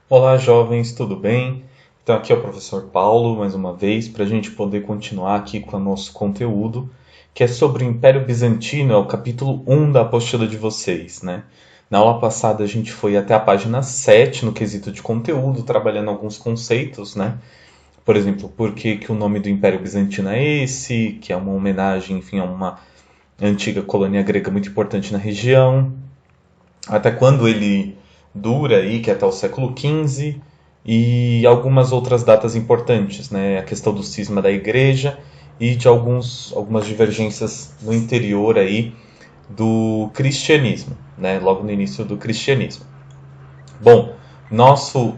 Olá, jovens, tudo bem? Então, aqui é o professor Paulo, mais uma vez, para a gente poder continuar aqui com o nosso conteúdo, que é sobre o Império Bizantino, é o capítulo 1 da apostila de vocês, né? Na aula passada a gente foi até a página 7 no quesito de conteúdo, trabalhando alguns conceitos, né? Por exemplo, por que o nome do Império Bizantino é esse, que é uma homenagem, enfim, a uma antiga colônia grega muito importante na região, até quando ele dura aí, que é até o século XV, e algumas outras datas importantes, né? A questão do cisma da igreja e de algumas divergências no interior aí do cristianismo, né? Logo no início do cristianismo. Bom,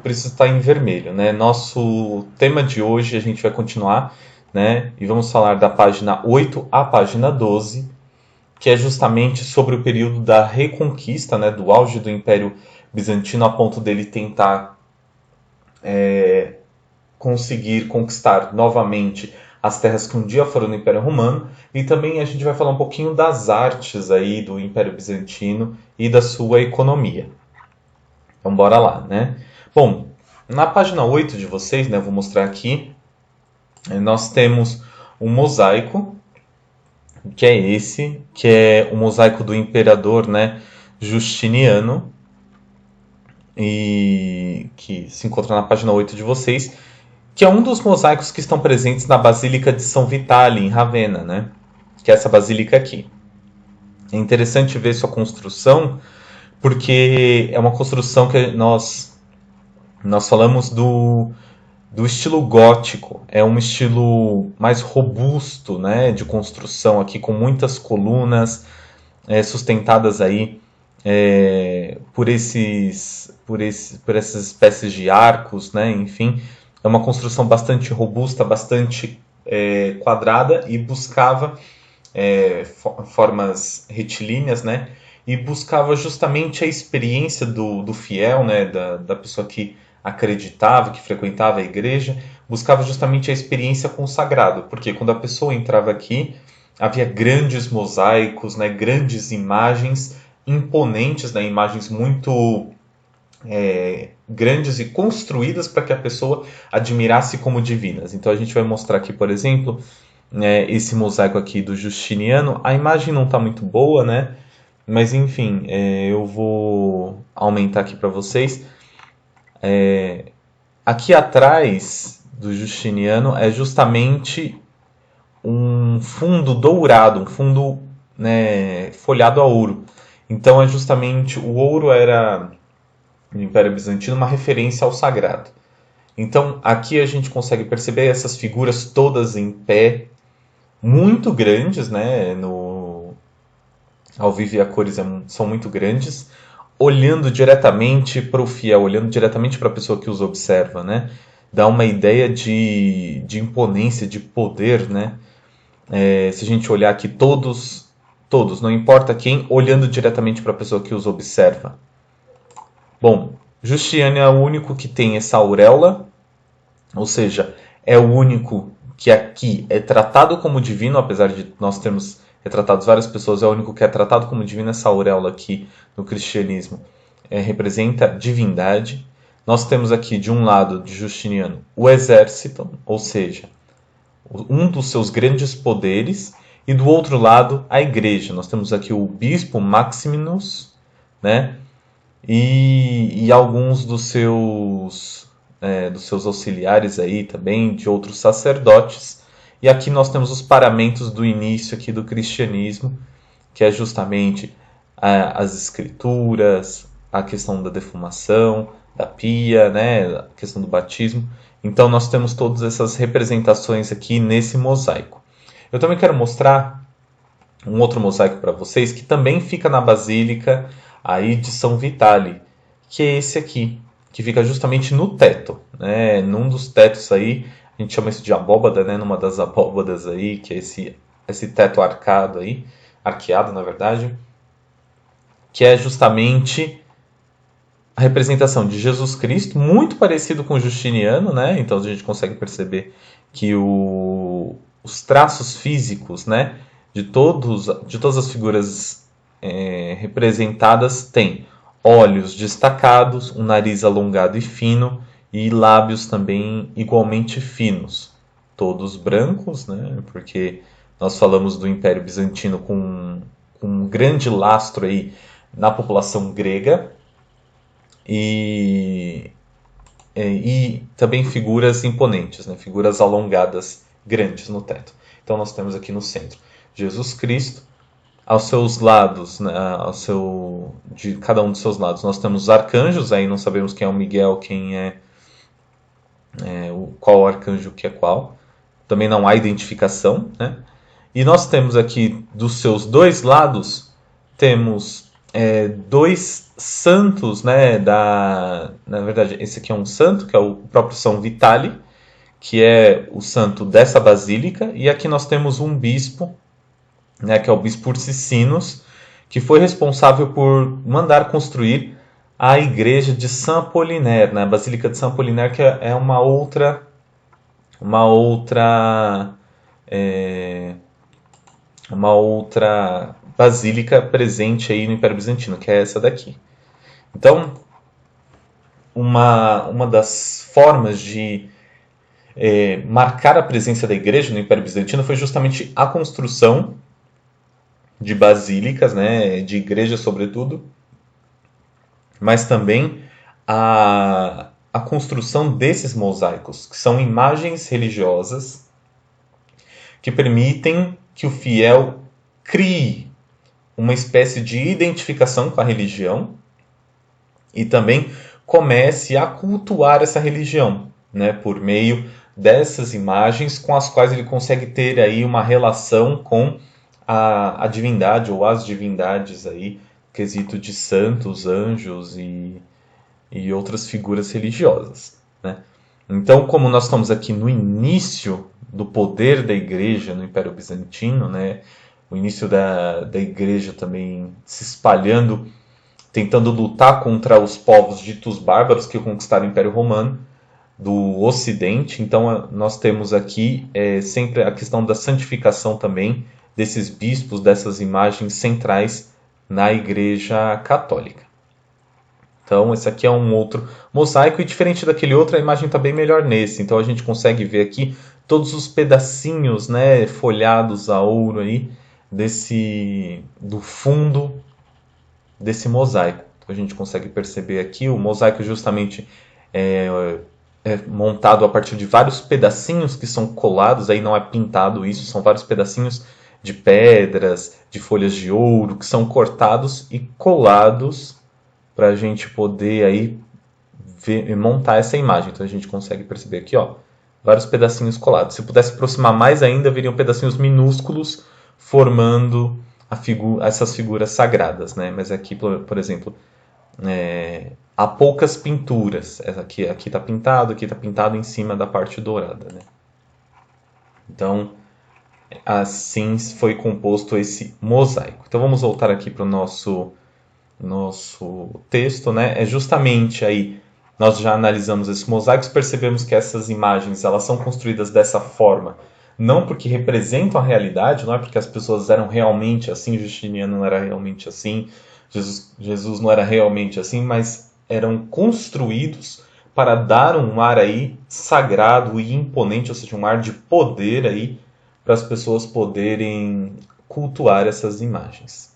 por isso está em vermelho, né? Nosso tema de hoje a gente vai continuar, né? E vamos falar da página 8 à página 12, que é justamente sobre o período da Reconquista, né, do auge do Império Bizantino, a ponto dele tentar conseguir conquistar novamente as terras que um dia foram do Império Romano, e também a gente vai falar um pouquinho das artes aí do Império Bizantino e da sua economia. Então bora lá, né? Bom, na página 8 de vocês, né, eu vou mostrar aqui, nós temos um mosaico, que é esse, que é o mosaico do imperador, né, Justiniano, e que se encontra na página 8 de vocês, que é um dos mosaicos que estão presentes na Basílica de São Vitale, em Ravenna, né? Que é essa basílica aqui. É interessante ver sua construção, porque é uma construção que nós falamos do estilo gótico. É um estilo mais robusto, né, de construção aqui, com muitas colunas sustentadas aí por essas espécies de arcos, né? Enfim, é uma construção bastante robusta, bastante quadrada e buscava formas retilíneas, né? E buscava justamente a experiência do fiel, né? Da pessoa que acreditava, que frequentava a igreja, buscava justamente a experiência com o sagrado, porque quando a pessoa entrava aqui, havia grandes mosaicos, né? Grandes imagens imponentes, né? Imagens muito grandes e construídas para que a pessoa admirasse como divinas. Então a gente vai mostrar aqui, por exemplo, esse mosaico aqui do Justiniano. A imagem não está muito boa, né? Mas enfim, eu vou aumentar aqui para vocês. Aqui atrás do Justiniano é justamente um fundo dourado, um fundo, né, folhado a ouro. Então é justamente o ouro era no Império Bizantino uma referência ao sagrado. Então aqui a gente consegue perceber essas figuras todas em pé, muito grandes, né? Ao vivo e a cores são muito grandes, olhando diretamente para o fiel, olhando diretamente para a pessoa que os observa, né? Dá uma ideia de imponência, de poder, né? Se a gente olhar aqui todos, não importa quem, olhando diretamente para a pessoa que os observa. Bom, Justiniano é o único que tem essa auréola, ou seja, é o único que aqui é tratado como divino, apesar de nós termos retratados várias pessoas, é o único que é tratado como divino. Essa auréola aqui no cristianismo representa divindade. Nós temos aqui, de um lado de Justiniano, o exército, ou seja, um dos seus grandes poderes, e do outro lado, a igreja. Nós temos aqui o bispo Maximinus, né? E alguns dos seus auxiliares aí também, de outros sacerdotes. E aqui nós temos os paramentos do início aqui do cristianismo, que é justamente as escrituras, a questão da defumação, da pia, né, a questão do batismo. Então nós temos todas essas representações aqui nesse mosaico. Eu também quero mostrar um outro mosaico para vocês que também fica na Basílica aí de São Vitale, que é esse aqui, que fica justamente no teto, né? Num dos tetos aí, a gente chama isso de abóbada, né? Numa das abóbadas aí, que é esse teto arcado aí, arqueado na verdade, que é justamente a representação de Jesus Cristo, muito parecido com o Justiniano, né? Então a gente consegue perceber que os traços físicos, né, de todas as figuras representadas têm olhos destacados, um nariz alongado e fino, e lábios também igualmente finos, todos brancos, né? Porque nós falamos do Império Bizantino com um grande lastro aí na população grega e, e também figuras imponentes, né? Figuras alongadas, grandes no teto. Então nós temos aqui no centro Jesus Cristo, aos seus lados, né, de cada um dos seus lados, nós temos os arcanjos, aí não sabemos quem é o Miguel, quem qual arcanjo que é qual. Também não há identificação, né? E nós temos aqui dos seus dois lados, temos dois santos, né? Na verdade, esse aqui é um santo, que é o próprio São Vitale, que é o santo dessa basílica, e aqui nós temos um bispo, né, que é o bispo Ursicinus, que foi responsável por mandar construir a igreja de Saint Apollinaire, né, a Basílica de Saint Apollinaire, que é uma outra uma outra basílica presente aí no Império Bizantino, que é essa daqui. Então, uma das formas de marcar a presença da igreja no Império Bizantino foi justamente a construção de basílicas, né, de igrejas sobretudo, mas também a construção desses mosaicos, que são imagens religiosas que permitem que o fiel crie uma espécie de identificação com a religião e também comece a cultuar essa religião, né, por meio dessas imagens com as quais ele consegue ter aí uma relação com a divindade ou as divindades aí, quesito de santos, anjos e outras figuras religiosas, né? Então, como nós estamos aqui no início do poder da igreja no Império Bizantino, né? O início da igreja também se espalhando, tentando lutar contra os povos ditos bárbaros que conquistaram o Império Romano do Ocidente. Então, nós temos aqui sempre a questão da santificação também desses bispos, dessas imagens centrais na Igreja Católica. Então, esse aqui é um outro mosaico, e diferente daquele outro, a imagem está bem melhor nesse. Então, a gente consegue ver aqui todos os pedacinhos, né, folhados a ouro aí, do fundo desse mosaico. Então, a gente consegue perceber aqui, o mosaico justamente é montado a partir de vários pedacinhos que são colados, aí não é pintado isso, são vários pedacinhos de pedras, de folhas de ouro, que são cortados e colados para a gente poder aí montar essa imagem. Então a gente consegue perceber aqui, ó, vários pedacinhos colados. Se pudesse aproximar mais ainda, viriam pedacinhos minúsculos formando essas figuras sagradas, né? Mas aqui, por exemplo, há poucas pinturas. Aqui está pintado em cima da parte dourada, né? Então, assim foi composto esse mosaico. Então vamos voltar aqui para o nosso texto, né? É justamente aí, nós já analisamos esses mosaicos, percebemos que essas imagens elas são construídas dessa forma, não porque representam a realidade, não é porque as pessoas eram realmente assim, Justiniano não era realmente assim, Jesus não era realmente assim, mas eram construídos para dar um ar aí sagrado e imponente, ou seja, um ar de poder aí, para as pessoas poderem cultuar essas imagens.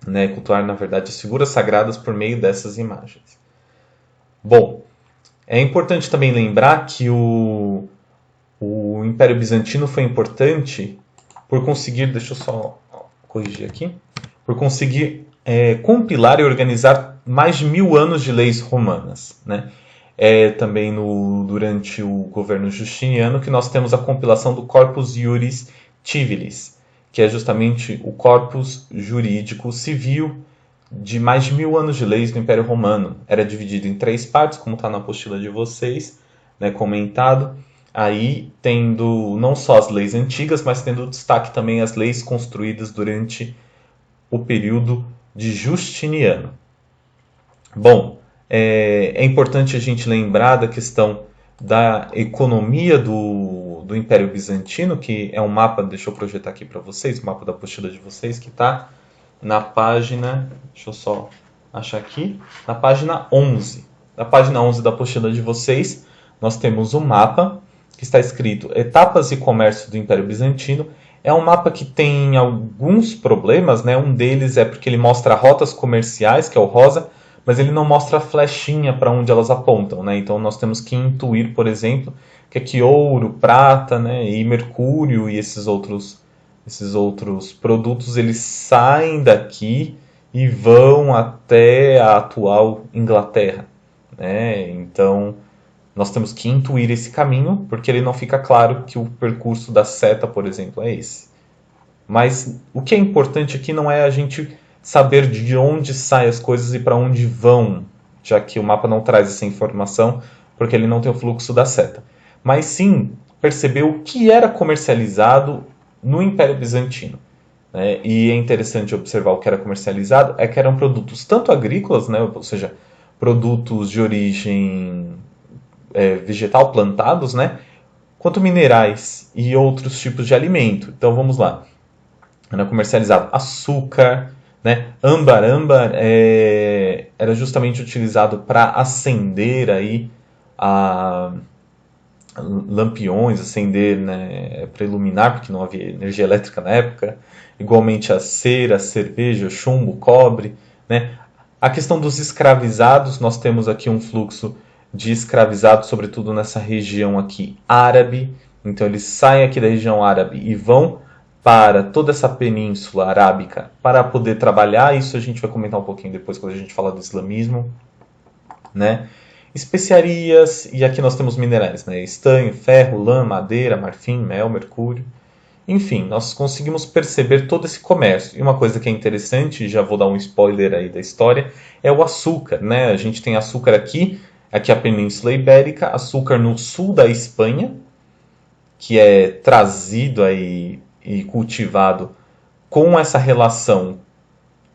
Né? Cultuar, na verdade, as figuras sagradas por meio dessas imagens. Bom, é importante também lembrar que o Império Bizantino foi importante por conseguir, deixa eu só corrigir aqui, por conseguir compilar e organizar mais de 1000 anos de leis romanas, né? Também durante o governo Justiniano que nós temos a compilação do Corpus Iuris Civilis, que é justamente o corpus jurídico civil de mais de 1000 anos de leis no Império Romano. Era dividido em 3 partes, como está na apostila de vocês, né, comentado. Aí tendo não só as leis antigas, mas tendo destaque também as leis construídas durante o período de Justiniano. Bom, é importante a gente lembrar da questão da economia do Império Bizantino, que é um mapa, deixa eu projetar aqui para vocês, o mapa da apostila de vocês, que está na página, deixa eu só achar aqui, na página 11. Na página 11 da apostila de vocês, nós temos o mapa, que está escrito Etapas e Comércio do Império Bizantino. É um mapa que tem alguns problemas, né? Um deles é porque ele mostra rotas comerciais, que é o rosa, mas ele não mostra a flechinha para onde elas apontam, né? Então nós temos que intuir, por exemplo, que aqui ouro, prata, né, e mercúrio e esses outros produtos, eles saem daqui e vão até a atual Inglaterra, né? Então nós temos que intuir esse caminho, porque ele não fica claro que o percurso da seta, por exemplo, é esse. Mas o que é importante aqui não é a gente saber de onde saem as coisas e para onde vão, já que o mapa não traz essa informação, porque ele não tem o fluxo da seta. Mas sim perceber o que era comercializado no Império Bizantino. Né? E é interessante observar o que era comercializado, é que eram produtos tanto agrícolas, né? Ou seja, produtos de origem vegetal plantados, né? Quanto minerais e outros tipos de alimento. Então vamos lá. Era comercializado açúcar, né? Âmbar era justamente utilizado para acender aí lampiões, acender, né, para iluminar, porque não havia energia elétrica na época. Igualmente a cera, a cerveja, o chumbo, o cobre, né? A questão dos escravizados, nós temos aqui um fluxo de escravizados, sobretudo nessa região aqui árabe. Então eles saem aqui da região árabe e vão para toda essa península arábica para poder trabalhar. Isso a gente vai comentar um pouquinho depois quando a gente falar do islamismo, né? Especiarias, e aqui nós temos minerais, né? Estanho, ferro, lã, madeira, marfim, mel, mercúrio. Enfim, nós conseguimos perceber todo esse comércio. E uma coisa que é interessante, já vou dar um spoiler aí da história, é o açúcar, né? A gente tem açúcar aqui é a Península Ibérica, açúcar no sul da Espanha, que é trazido aí e cultivado com essa relação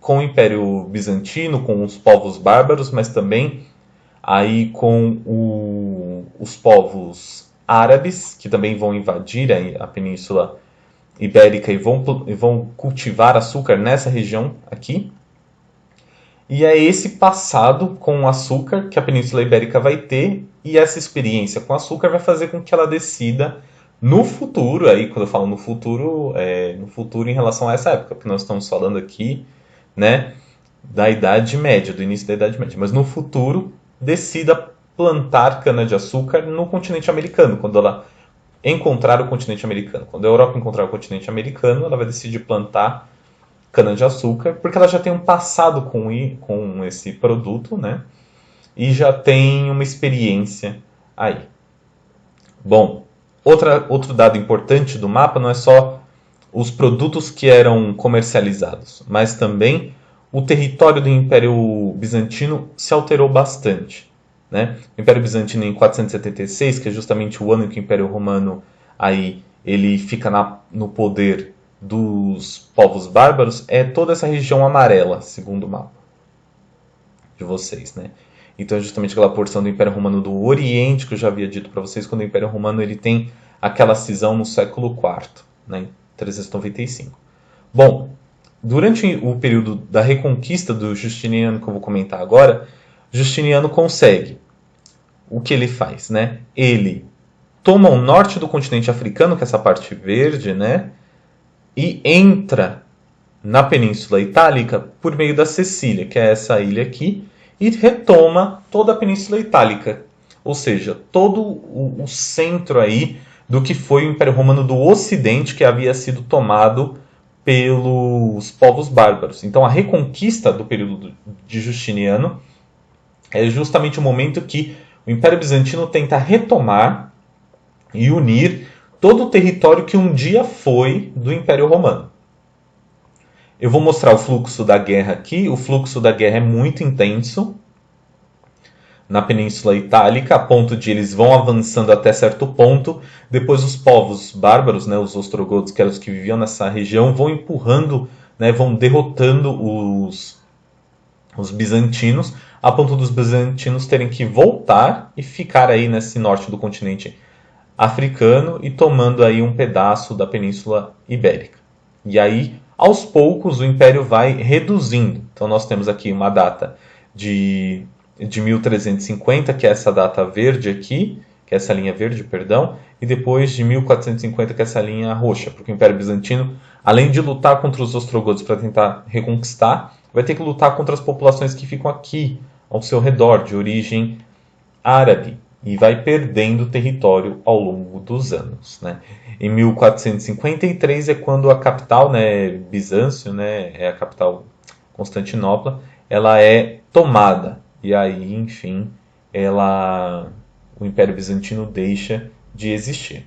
com o Império Bizantino, com os povos bárbaros, mas também aí com os povos árabes, que também vão invadir a Península Ibérica e vão cultivar açúcar nessa região aqui. E é esse passado com o açúcar que a Península Ibérica vai ter, e essa experiência com açúcar vai fazer com que ela decida no futuro, aí quando eu falo no futuro em relação a essa época, porque nós estamos falando aqui, né, da Idade Média, do início da Idade Média, mas no futuro decida plantar cana-de-açúcar no continente americano, quando ela encontrar o continente americano. Quando a Europa encontrar o continente americano, ela vai decidir plantar cana-de-açúcar, porque ela já tem um passado com esse produto, né? E já tem uma experiência aí. Bom, outro dado importante do mapa não é só os produtos que eram comercializados, mas também o território do Império Bizantino se alterou bastante. Né? O Império Bizantino em 476, que é justamente o ano em que o Império Romano aí, ele fica no poder dos povos bárbaros, é toda essa região amarela, segundo o mapa de vocês, né? Então é justamente aquela porção do Império Romano do Oriente, que eu já havia dito para vocês, quando o Império Romano ele tem aquela cisão no século IV, né, em 395. Bom, durante o período da reconquista do Justiniano, que eu vou comentar agora, Justiniano consegue. O que ele faz, né? Ele toma o norte do continente africano, que é essa parte verde, né? E entra na Península Itálica por meio da Sicília, que é essa ilha aqui, e retoma toda a Península Itálica. Ou seja, todo o centro aí do que foi o Império Romano do Ocidente, que havia sido tomado pelos povos bárbaros. Então a reconquista do período de Justiniano é justamente o momento que o Império Bizantino tenta retomar e unir todo o território que um dia foi do Império Romano. Eu vou mostrar o fluxo da guerra aqui. O fluxo da guerra é muito intenso na Península Itálica, a ponto de eles vão avançando até certo ponto. Depois os povos bárbaros, né, os ostrogodos, que eram os que viviam nessa região, vão empurrando, né, vão derrotando os bizantinos, a ponto dos bizantinos terem que voltar e ficar aí nesse norte do continente africano e tomando aí um pedaço da Península Ibérica. E aí Aos poucos o Império vai reduzindo. Então nós temos aqui uma data de 1350, que é essa data verde aqui, que é essa linha verde, perdão, e depois de 1450, que é essa linha roxa, porque o Império Bizantino, além de lutar contra os ostrogodos para tentar reconquistar, vai ter que lutar contra as populações que ficam aqui, ao seu redor, de origem árabe, e vai perdendo território ao longo dos anos, né? Em 1453 é quando a capital, né, Bizâncio, né, é a capital Constantinopla, ela é tomada. E aí, enfim, o Império Bizantino deixa de existir.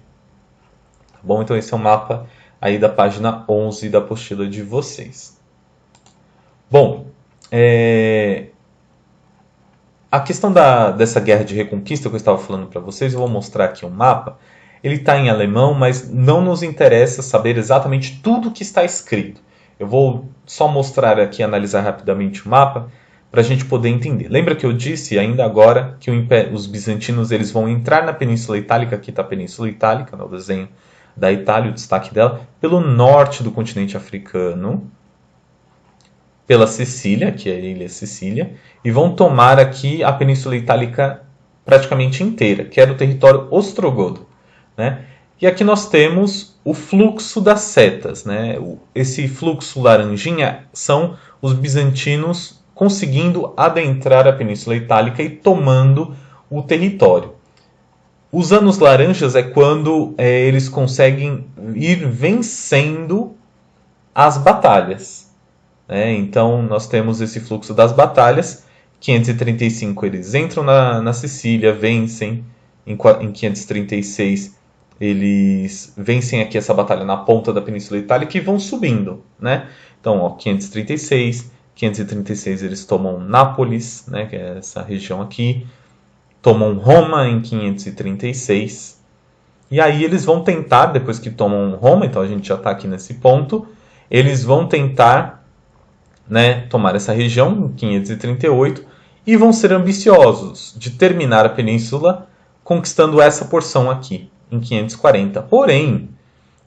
Tá bom? Então esse é o mapa aí da página 11 da apostila de vocês. Bom, a questão dessa guerra de reconquista que eu estava falando para vocês, eu vou mostrar aqui um mapa. Ele está em alemão, mas não nos interessa saber exatamente tudo que está escrito. Eu vou só mostrar aqui, analisar rapidamente o mapa, para a gente poder entender. Lembra que eu disse ainda agora que os bizantinos eles vão entrar na Península Itálica, aqui está a Península Itálica, no desenho da Itália, o destaque dela, pelo norte do continente africano, pela Sicília, que é a ilha Sicília, e vão tomar aqui a Península Itálica praticamente inteira, que era o território ostrogodo, né? E aqui nós temos o fluxo das setas, né? Esse fluxo laranjinha são os bizantinos conseguindo adentrar a Península Itálica e tomando o território. Os anos laranjas é quando eles conseguem ir vencendo as batalhas. Então nós temos esse fluxo das batalhas. 535 eles entram na Sicília, vencem. Em 536 eles vencem aqui essa batalha na ponta da Península Itálica e vão subindo, né? Então, ó, 536 eles tomam Nápoles, né, que é essa região aqui, tomam Roma em 536, e aí eles vão tentar, depois que tomam Roma, então a gente já está aqui nesse ponto, eles vão tentar, né, tomar essa região em 538 e vão ser ambiciosos de terminar a península conquistando essa porção aqui em 540. Porém,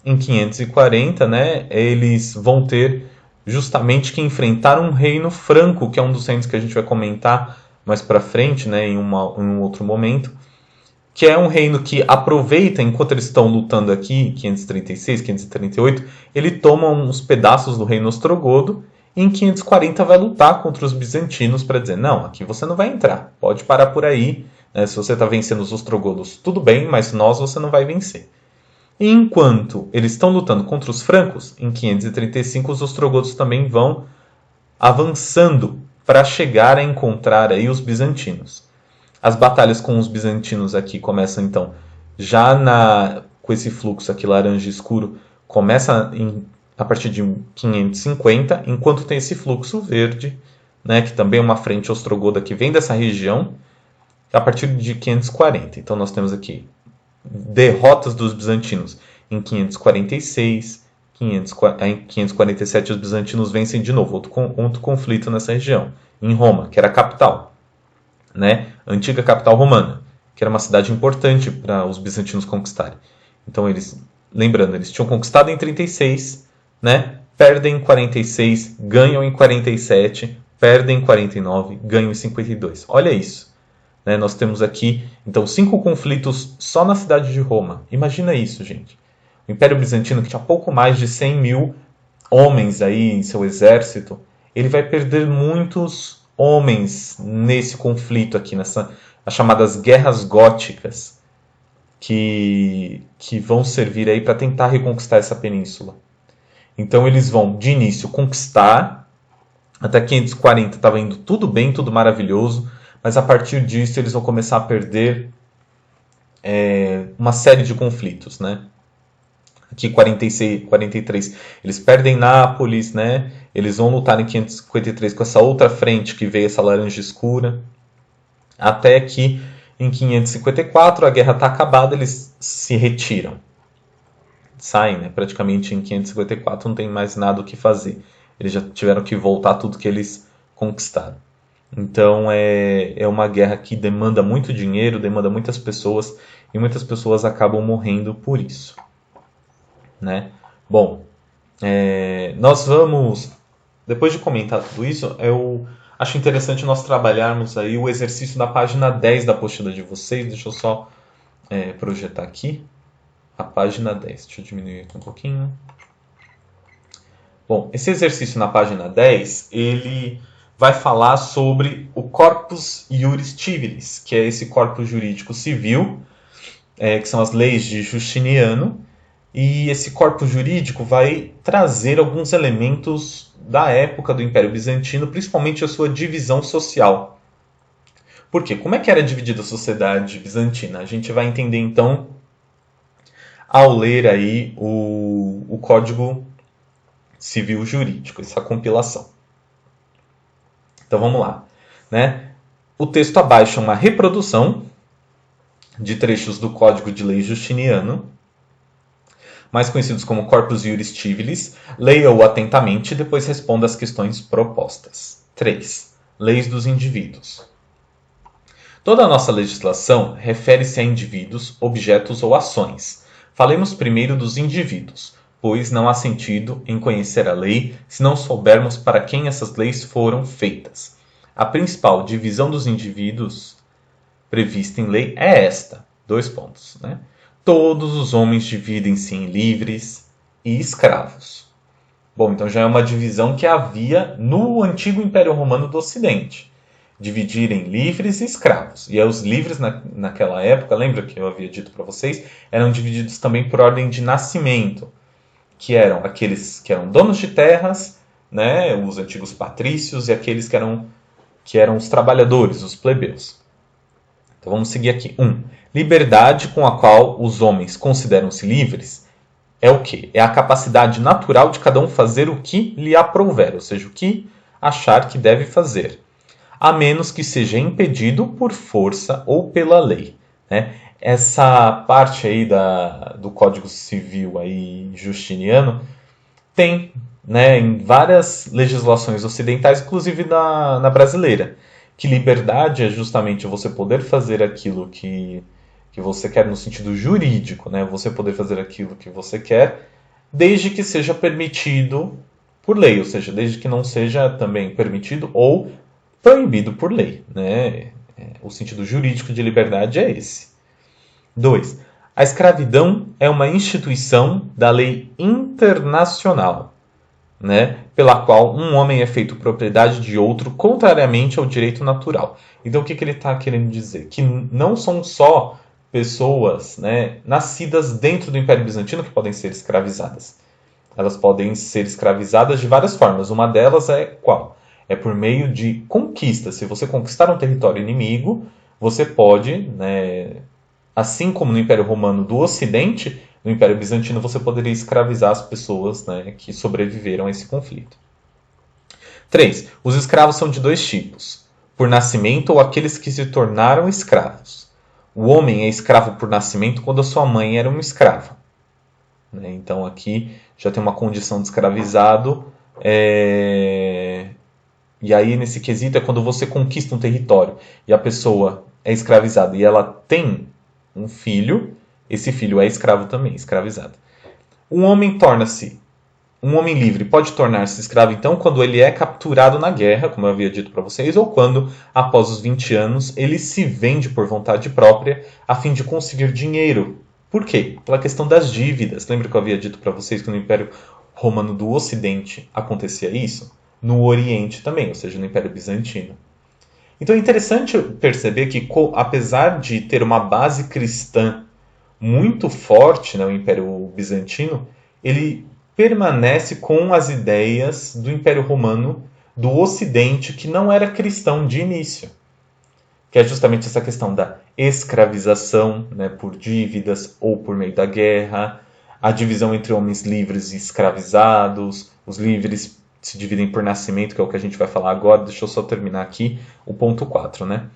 em 540, né, eles vão ter justamente que enfrentar um reino franco, que é um dos reinos que a gente vai comentar mais para frente, né, em um outro momento, que é um reino que aproveita, enquanto eles estão lutando aqui, 536, 538, ele toma uns pedaços do reino ostrogodo, e em 540 vai lutar contra os bizantinos para dizer, não, aqui você não vai entrar, pode parar por aí, né, se você está vencendo os ostrogodos, tudo bem, mas nós você não vai vencer. E enquanto eles estão lutando contra os francos, em 535 os ostrogodos também vão avançando para chegar a encontrar aí os bizantinos. As batalhas com os bizantinos aqui começam então com esse fluxo aqui laranja escuro, começa a partir de 550, enquanto tem esse fluxo verde, né, que também é uma frente ostrogoda que vem dessa região, a partir de 540. Então nós temos aqui derrotas dos bizantinos em 546, em 547 os bizantinos vencem de novo, outro conflito nessa região, em Roma, que era a capital, né? A antiga capital romana, que era uma cidade importante para os bizantinos conquistarem. Então lembrando, eles tinham conquistado em 36, né? Perdem em 46, ganham em 47, perdem em 49, ganham em 52. Olha isso. Nós temos aqui, então, 5 conflitos só na cidade de Roma. Imagina isso, gente. O Império Bizantino, que tinha pouco mais de 100 mil homens aí em seu exército, ele vai perder muitos homens nesse conflito aqui, as chamadas guerras góticas, que vão servir aí para tentar reconquistar essa península. Então eles vão, de início, conquistar. Até 540 estava indo tudo bem, tudo maravilhoso. Mas a partir disso eles vão começar a perder uma série de conflitos, né? Aqui 46, 43, eles perdem Nápoles, né? Eles vão lutar em 553 com essa outra frente que veio essa laranja escura. Até que em 554 a guerra está acabada, eles se retiram. Saem, né? Praticamente em 554 não tem mais nada o que fazer. Eles já tiveram que voltar tudo que eles conquistaram. Então é uma guerra que demanda muito dinheiro, demanda muitas pessoas, e muitas pessoas acabam morrendo por isso, né? Bom, Nós vamos, depois de comentar tudo isso, eu acho interessante nós trabalharmos aí o exercício da página 10 da apostila de vocês. Deixa eu só projetar aqui a página 10. Deixa eu diminuir aqui um pouquinho. Bom, esse exercício na página 10, ele vai falar sobre o corpus iuris civilis, que é esse corpus jurídico civil, que são as leis de Justiniano, e esse corpus jurídico vai trazer alguns elementos da época do Império Bizantino, principalmente a sua divisão social. Por quê? Como é que era dividida a sociedade bizantina? A gente vai entender então ao ler aí o Código Civil Jurídico, essa compilação. Então vamos lá, né? O texto abaixo é uma reprodução de trechos do Código de Lei Justiniano, mais conhecidos como Corpus Iuris Civilis. Leia-o atentamente e depois responda às questões propostas. 3. Leis dos indivíduos. Toda a nossa legislação refere-se a indivíduos, objetos ou ações. Falemos primeiro dos indivíduos, pois não há sentido em conhecer a lei se não soubermos para quem essas leis foram feitas. A principal divisão dos indivíduos prevista em lei é esta. 2 pontos, né? Todos os homens dividem-se em livres e escravos. Bom, então já é uma divisão que havia no antigo Império Romano do Ocidente. Dividir em livres e escravos. E aí os livres naquela época, lembra que eu havia dito para vocês, eram divididos também por ordem de nascimento, que eram aqueles que eram donos de terras, né, os antigos patrícios, e aqueles que eram os trabalhadores, os plebeus. Então vamos seguir aqui. 1. Liberdade com a qual os homens consideram-se livres é o quê? É a capacidade natural de cada um fazer o que lhe aprouver, ou seja, o que achar que deve fazer, a menos que seja impedido por força ou pela lei, né? Essa parte aí do Código Civil aí justiniano tem, né, em várias legislações ocidentais, inclusive na brasileira, que liberdade é justamente você poder fazer aquilo que você quer no sentido jurídico, né? Você poder fazer aquilo que você quer, desde que seja permitido por lei, ou seja, desde que não seja também permitido ou proibido por lei, né? O sentido jurídico de liberdade é esse. 2. A escravidão é uma instituição da lei internacional, né, pela qual um homem é feito propriedade de outro contrariamente ao direito natural. Então o que ele está querendo dizer? Que não são só pessoas, né, nascidas dentro do Império Bizantino que podem ser escravizadas. Elas podem ser escravizadas de várias formas. Uma delas é qual? É por meio de conquista. Se você conquistar um território inimigo, você pode, né, assim como no Império Romano do Ocidente, no Império Bizantino você poderia escravizar as pessoas, né, que sobreviveram a esse conflito. 3. Os escravos são de 2 tipos: por nascimento ou aqueles que se tornaram escravos. O homem é escravo por nascimento quando a sua mãe era uma escrava. Então aqui já tem uma condição de escravizado. E aí nesse quesito é quando você conquista um território e a pessoa é escravizada e ela tem um filho, esse filho é escravo também, escravizado. Um homem livre pode tornar-se escravo então quando ele é capturado na guerra, como eu havia dito para vocês, ou quando, após os 20 anos, ele se vende por vontade própria a fim de conseguir dinheiro. Por quê? Pela questão das dívidas. Lembra que eu havia dito para vocês que no Império Romano do Ocidente acontecia isso? No Oriente também, ou seja, no Império Bizantino. Então é interessante perceber que, apesar de ter uma base cristã muito forte, né, o Império Bizantino, ele permanece com as ideias do Império Romano do Ocidente, que não era cristão de início, que é justamente essa questão da escravização, né, por dívidas ou por meio da guerra, a divisão entre homens livres e escravizados, os livres se dividem por nascimento, que é o que a gente vai falar agora. Deixa eu só terminar aqui o ponto 4, né?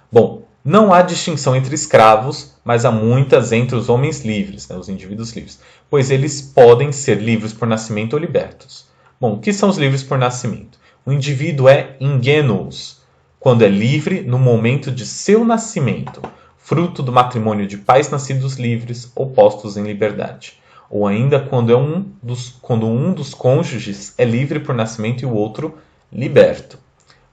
Bom, não há distinção entre escravos, mas há muitas entre os homens livres, né, os indivíduos livres, pois eles podem ser livres por nascimento ou libertos. Bom, o que são os livres por nascimento? O indivíduo é ingenuus, quando é livre no momento de seu nascimento, fruto do matrimônio de pais nascidos livres ou postos em liberdade. ou ainda quando um dos cônjuges é livre por nascimento e o outro liberto.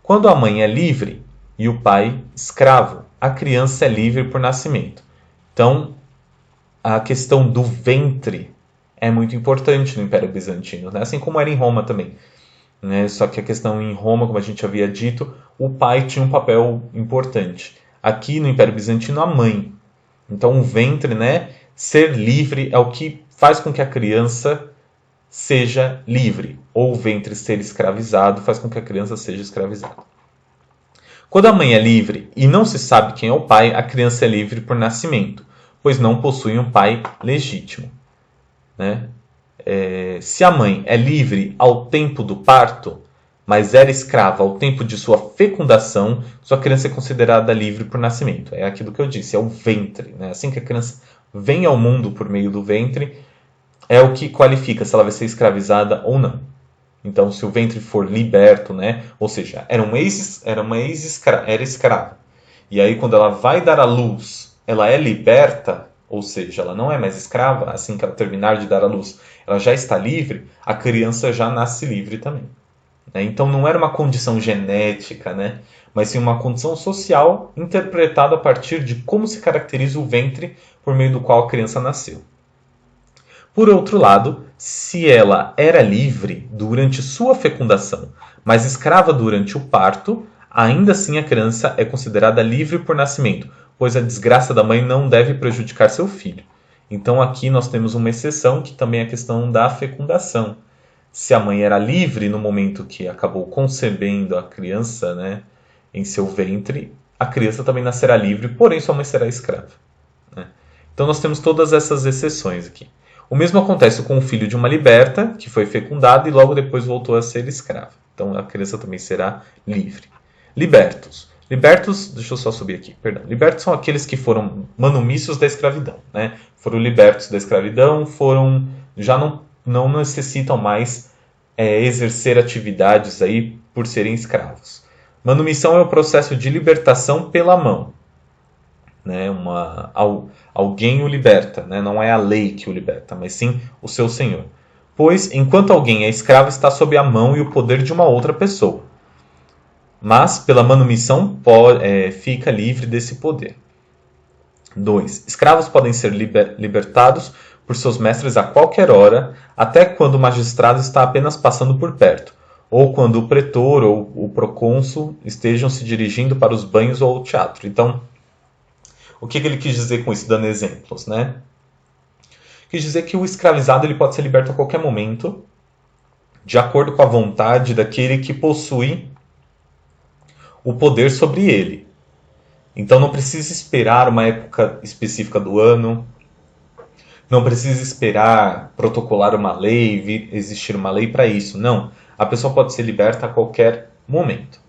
Quando a mãe é livre e o pai escravo, a criança é livre por nascimento. Então, a questão do ventre é muito importante no Império Bizantino, né? Assim como era em Roma também. Né? Só que a questão em Roma, como a gente havia dito, o pai tinha um papel importante. Aqui no Império Bizantino, a mãe. Então, o ventre, né, ser livre é o que faz com que a criança seja livre. Ou o ventre ser escravizado faz com que a criança seja escravizada. Quando a mãe é livre e não se sabe quem é o pai, a criança é livre por nascimento, pois não possui um pai legítimo. Né? Se a mãe é livre ao tempo do parto, mas era escrava ao tempo de sua fecundação, sua criança é considerada livre por nascimento. É aquilo que eu disse, é o ventre. Né? Assim que a criança vem ao mundo por meio do ventre, é o que qualifica se ela vai ser escravizada ou não. Então, se o ventre for liberto, né? Ou seja, era escrava. E aí, quando ela vai dar à luz, ela é liberta, ou seja, ela não é mais escrava, assim que ela terminar de dar à luz, ela já está livre, a criança já nasce livre também. Né? Então, não era uma condição genética, né? Mas sim uma condição social interpretada a partir de como se caracteriza o ventre por meio do qual a criança nasceu. Por outro lado, se ela era livre durante sua fecundação, mas escrava durante o parto, ainda assim a criança é considerada livre por nascimento, pois a desgraça da mãe não deve prejudicar seu filho. Então aqui nós temos uma exceção, que também é a questão da fecundação. Se a mãe era livre no momento que acabou concebendo a criança, né, em seu ventre, a criança também nascerá livre, porém sua mãe será escrava. Né? Então nós temos todas essas exceções aqui. O mesmo acontece com o filho de uma liberta, que foi fecundado e logo depois voltou a ser escrava. Então a criança também será livre. Libertos. Libertos, deixa eu só subir aqui, perdão. Libertos são aqueles que foram manumícios da escravidão, né? Foram libertos da escravidão, já não necessitam mais exercer atividades aí por serem escravos. Manumissão é o processo de libertação pela mão. Né? Alguém o liberta, né? Não é a lei que o liberta, mas sim o seu senhor. Pois, enquanto alguém é escravo, está sob a mão e o poder de uma outra pessoa. Mas, pela manumissão, fica livre desse poder. 2. Escravos podem ser libertados por seus mestres a qualquer hora, até quando o magistrado está apenas passando por perto, ou quando o pretor ou o procônsul estejam se dirigindo para os banhos ou ao teatro. Então, o que ele quis dizer com isso, dando exemplos, né? Quis dizer que o escravizado ele pode ser liberto a qualquer momento, de acordo com a vontade daquele que possui o poder sobre ele. Então não precisa esperar uma época específica do ano, não precisa esperar protocolar uma lei, existir uma lei para isso. Não, a pessoa pode ser liberta a qualquer momento.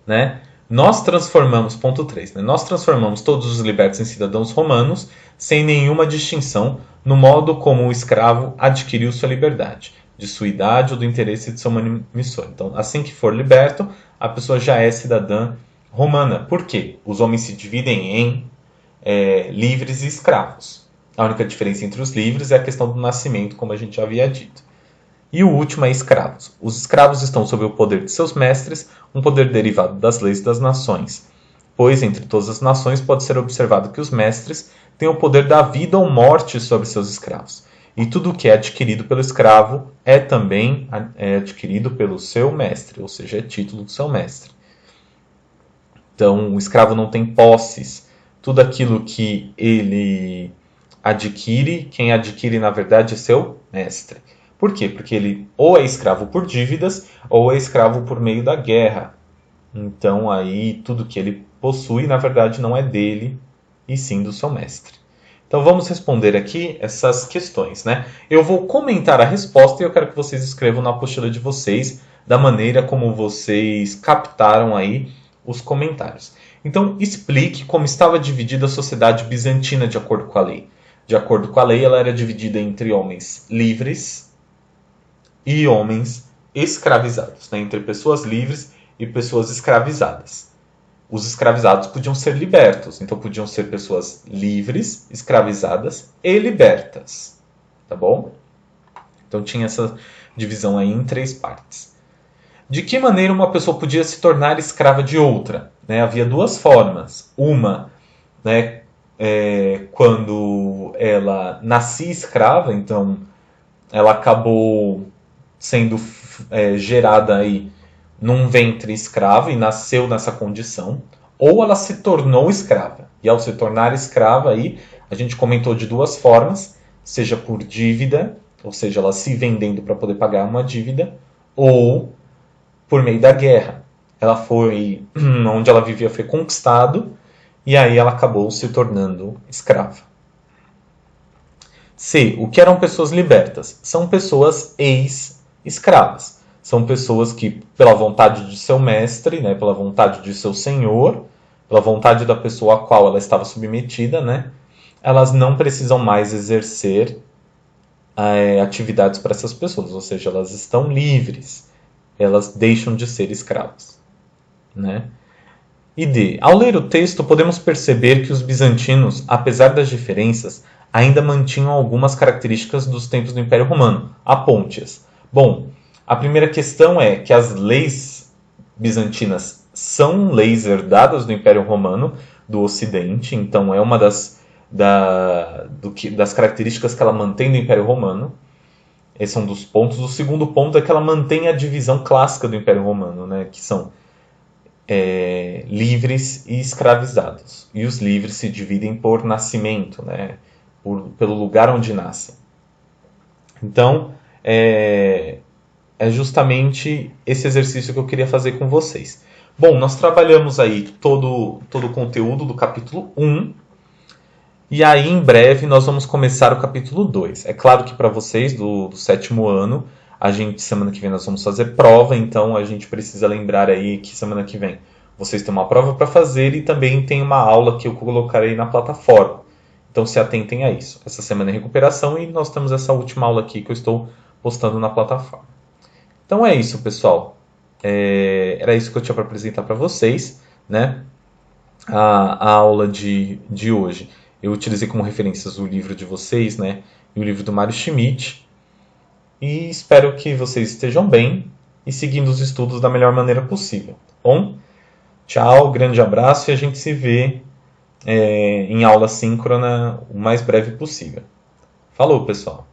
Né? Nós transformamos, ponto 3, né? Nós transformamos todos os libertos em cidadãos romanos, sem nenhuma distinção, no modo como o escravo adquiriu sua liberdade, de sua idade ou do interesse de seu manumissor. Então, assim que for liberto, a pessoa já é cidadã romana. Por quê? Os homens se dividem em livres e escravos. A única diferença entre os livres é a questão do nascimento, como a gente já havia dito. E o último é escravos. Os escravos estão sob o poder de seus mestres, um poder derivado das leis das nações. Pois, entre todas as nações, pode ser observado que os mestres têm o poder da vida ou morte sobre seus escravos. E tudo o que é adquirido pelo escravo é também adquirido pelo seu mestre, ou seja, é título do seu mestre. Então, o escravo não tem posses. Tudo aquilo que ele adquire, quem adquire, na verdade, é seu mestre. Por quê? Porque ele ou é escravo por dívidas ou é escravo por meio da guerra. Então aí tudo que ele possui, na verdade, não é dele, e sim do seu mestre. Então vamos responder aqui essas questões, né? Eu vou comentar a resposta e eu quero que vocês escrevam na apostila de vocês da maneira como vocês captaram aí os comentários. Então explique como estava dividida a sociedade bizantina de acordo com a lei. De acordo com a lei, ela era dividida entre homens livres e homens escravizados, né? Entre pessoas livres e pessoas escravizadas. os escravizados podiam ser libertos. Então podiam ser pessoas livres, escravizadas e libertas. Tá bom? Então tinha essa divisão aí em 3 partes. De que maneira uma pessoa podia se tornar escrava de outra? Né? Havia 2 formas. Uma, né, quando ela nascia escrava, então ela acabou sendo gerada aí num ventre escravo e nasceu nessa condição, ou ela se tornou escrava. E ao se tornar escrava aí, a gente comentou de 2 formas, seja por dívida, ou seja, ela se vendendo para poder pagar uma dívida, ou por meio da guerra. Ela foi, onde ela vivia foi conquistado, e aí ela acabou se tornando escrava. C. O que eram pessoas libertas? São pessoas ex-escravas. São pessoas que, pela vontade de seu mestre, né, pela vontade de seu senhor, pela vontade da pessoa a qual ela estava submetida, né, elas não precisam mais exercer atividades para essas pessoas, ou seja, elas estão livres, elas deixam de ser escravas. Né? E D. Ao ler o texto, podemos perceber que os bizantinos, apesar das diferenças, ainda mantinham algumas características dos tempos do Império Romano. Aponte-as. Bom, a primeira questão é que as leis bizantinas são leis herdadas do Império Romano, do Ocidente, então é uma das características que ela mantém do Império Romano. Esse é um dos pontos. O segundo ponto é que ela mantém a divisão clássica do Império Romano, né, que são livres e escravizados. E os livres se dividem por nascimento, né, pelo lugar onde nascem. Então, é justamente esse exercício que eu queria fazer com vocês. Bom, nós trabalhamos aí todo o conteúdo do capítulo 1, e aí em breve nós vamos começar o capítulo 2. É claro que para vocês do 7º ano, semana que vem nós vamos fazer prova, então a gente precisa lembrar aí que semana que vem vocês têm uma prova para fazer e também tem uma aula que eu colocarei na plataforma. Então se atentem a isso. Essa semana é recuperação e nós temos essa última aula aqui que eu estou postando na plataforma. Então é isso, pessoal. Era isso que eu tinha para apresentar para vocês, né? A aula de hoje eu utilizei como referências o livro de vocês, né? E o livro do Mário Schmidt. E espero que vocês estejam bem e seguindo os estudos da melhor maneira possível. Bom, tchau, grande abraço e a gente se vê em aula síncrona o mais breve possível. Falou, pessoal!